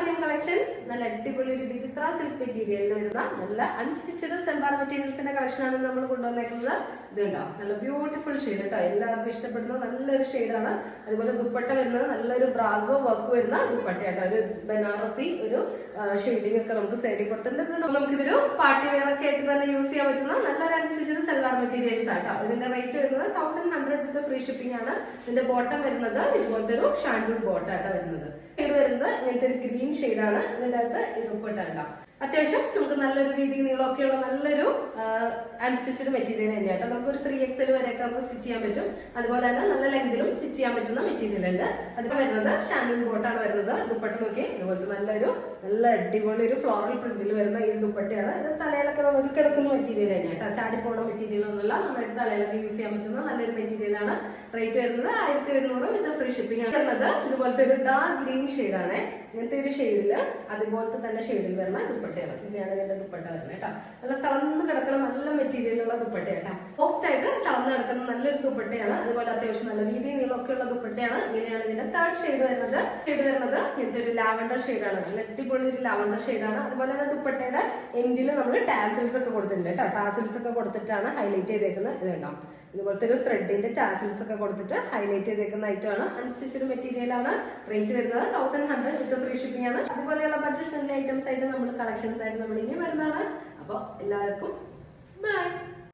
Mariyam collections. നല്ല അടിപൊളി ഒരു വിചിത്ര സിൽക്ക് മെറ്റീരിയലിൽ വരുന്ന നല്ല അൺസ്റ്റിച്ചഡ് സൽവാർ മെറ്റീരിയൽസിന്റെ കളക്ഷൻ ആണ് നമ്മൾ കൊണ്ടുവന്നേക്കുന്നത്. ഇത് കണ്ടോ, നല്ല ബ്യൂട്ടിഫുൾ ഷെയ്ഡ് കേട്ടോ, എല്ലാവർക്കും ഇഷ്ടപ്പെടുന്ന നല്ലൊരു ഷെയ്ഡാണ്. അതുപോലെ ദുപ്പട്ട വരുന്നത് നല്ലൊരു ബ്രാസോ വർക്ക് വരുന്ന ദുപ്പട്ട കേട്ടോ, ഒരു ബനാറസി ഒരു ഷെയ്ഡിംഗ് ഒക്കെ നമുക്ക് സൈഡിൽ കൊടുത്തിട്ടുണ്ട്. നമുക്കിതൊരു പാർട്ടി വെയർ ഒക്കെ ആയിട്ട് തന്നെ യൂസ് ചെയ്യാൻ പറ്റുന്ന നല്ലൊരു അൺസ്റ്റിച്ചഡ് സൽവാർ മെറ്റീരിയൽസ് ആട്ടോ. ഇതിന്റെ റേറ്റ് വരുന്നത് 1100 വിത്ത് ഫ്രീ ഷിപ്പിംഗ് ആണ്. ഇതിന്റെ ബോട്ടം വരുന്നത് ഇതുപോലത്തെ ഒരു ഷാൻഡൂൺ ബോട്ടാട്ടോ വരുന്നത്. ഷെയ്ഡ് വരുന്നത് ഇങ്ങനത്തെ ഒരു ഗ്രീൻ ഷെയ്ഡാണ്. ഇതിന്റെ അകത്ത് ഇത് ദുപ്പട്ട ഉണ്ടാവും. അത്യാവശ്യം നമുക്ക് നല്ലൊരു വീതി നീളമൊക്കെയുള്ള നല്ലൊരു അൺസ്റ്റിച്ചഡ് മെറ്റീരിയൽ തന്നെയാട്ടോ. നമുക്കൊരു 3XL വരെയൊക്കെ നമുക്ക് സ്റ്റിച്ച് ചെയ്യാൻ പറ്റും. അതുപോലെ തന്നെ നല്ല ലെങ്തിലും സ്റ്റിച്ച് ചെയ്യാൻ പറ്റുന്ന മെറ്റീരിയൽ ഉണ്ട്. അതിപ്പോ വരുന്നത് ഷാൻഡൂൺ ബോട്ടാണ് വരുന്നത്. ദുപ്പട്ട നോക്കി ഇതുപോലത്തെ നല്ല അടിപൊളി ഒരു ഫ്ലോറൽ പ്രിന്റിൽ വരുന്ന ഈ ദുപ്പട്ടയാണ്. ഇത് തലയിലൊക്കെ നമുക്ക് കിടക്കുന്ന മെറ്റീരിയൽ തന്നെയാട്ടോ. ചാടിപ്പോണ മെറ്റീരിയൽ ഒന്നുമല്ല, നന്നായിട്ട് തലയിലൊക്കെ യൂസ് ചെയ്യാൻ പറ്റുന്ന നല്ലൊരു മെറ്റീരിയൽ ആണ്. റേറ്റ് വരുന്നത് 1700 വിത്ത് ഫ്രീ ഷിപ്പിംഗ് ആണ്. വരുന്നത് ഇതുപോലത്തെ ഒരു ഡാർക്ക് ഗ്രീൻ ഷെയ്ഡാണ്. ഇങ്ങനത്തെ ഒരു ഷെയ്ഡില് അതുപോലത്തെ തന്നെ ഷെയ്ഡിൽ വരുന്ന ദുപ്പട്ടയാണ്. ഇങ്ങനെയാണ് ഇതിന്റെ ദുപ്പട്ട വരുന്നത് കേട്ടോ. നല്ല തളർന്ന് കിടക്കുന്ന നല്ല മെറ്റീരിയലുള്ള ദുപ്പട്ട കേട്ടോ. സോഫ്റ്റ് ആയിട്ട് തളർന്ന് കിടക്കുന്ന നല്ലൊരു ദുപ്പട്ടയാണ്. അതുപോലെ അത്യാവശ്യം നല്ല വീതി നീളമൊക്കെ ഉള്ള ദുപ്പട്ടയാണ്. ഇങ്ങനെയാണ് ഇതിന്റെ തേർഡ് ഷെയ്ഡ് വരുന്നത്. ഇങ്ങനത്തെ ഒരു ലാവൻഡർ ഷെയ്ഡാണ്. നല്ല അടിപൊളി ഒരു ലാവൻഡർ ഷെയ്ഡാണ്. അതുപോലെ തന്നെ ദുപ്പട്ടയുടെ എൻഡിൽ നമ്മൾ ടാസിൽസ് ഒക്കെ കൊടുത്തിട്ടുണ്ട് കേട്ടോ. ടാസിൽസ് ഒക്കെ കൊടുത്തിട്ടാണ് ഹൈലൈറ്റ് ചെയ്തേക്കുന്നത്. ഇത് കണ്ടോ, ഇതുപോലത്തെ ഒരു ത്രെഡിന്റെ ടാസിൽസ് ഒക്കെ കൊടുത്തിട്ട് ഹൈലൈറ്റ് ചെയ്തേക്കുന്ന ഐറ്റമാണ്. അൺസ്റ്റിച്ചഡ് മെറ്റീരിയൽ ആണ്. റേറ്റ് വരുന്നത് 1100 വിത്ത് ഫ്രീ ഷിപ്പിംഗ് ആണ്. അതുപോലെയുള്ള ബഡ്ജറ്റ് ഫ്രണ്ട്ലി ഐറ്റംസ് ആയിട്ട് നമ്മൾ കളക്ഷൻസ് ആയിട്ട് നമ്മൾ ഇനി വരുന്നതാണ്. അപ്പോൾ എല്ലാവർക്കും ബൈ.